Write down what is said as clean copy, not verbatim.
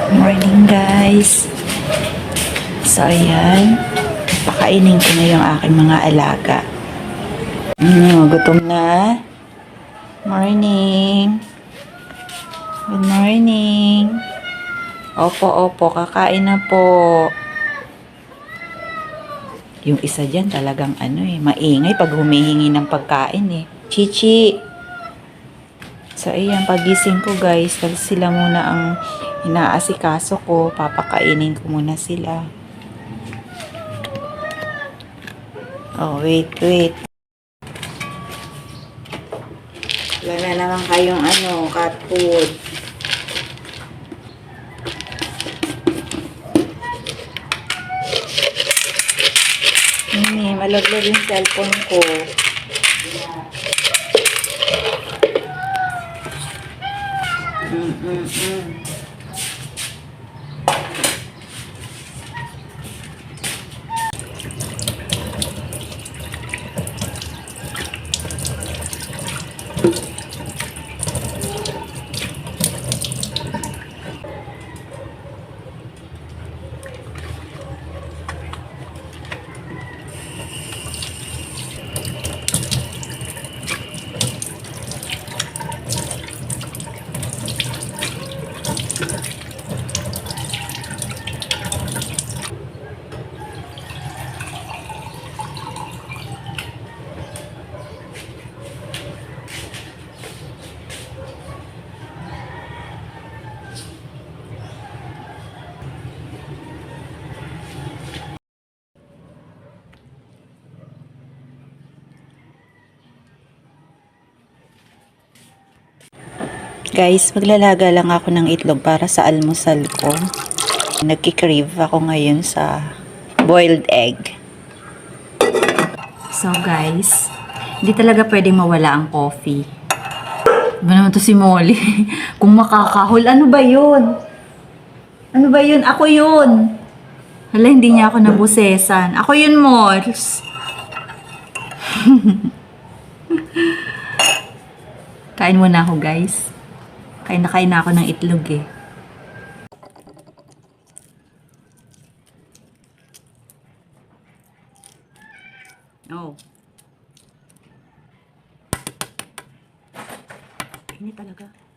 Morning guys. So ayan, pakainin ko na yung aking mga alaga. Gutom na. Morning. Good morning. Opo, kakain na po. Yung isa dyan talagang maingay pag humihingi ng pagkain eh. Chichi. So ayan, pagising ko guys, sila muna ang inaasikaso ko, papakainin ko muna sila. Oh, wait. Wala na naman kayong cat food. Malaglag yung cellphone ko. Guys, maglalaga lang ako ng itlog para sa almusal ko. Nagki-crave ako ngayon sa boiled egg. So guys, hindi talaga pwedeng mawala ang coffee. Ba naman to si Molly? Kung makakahol, ano ba yun? Ano ba yun? Ako yun! Hala, hindi niya ako nabusesan. Ako yun, Mols. Kain muna ako guys. Kain na ako ng itlog eh. Oh. Ini talaga.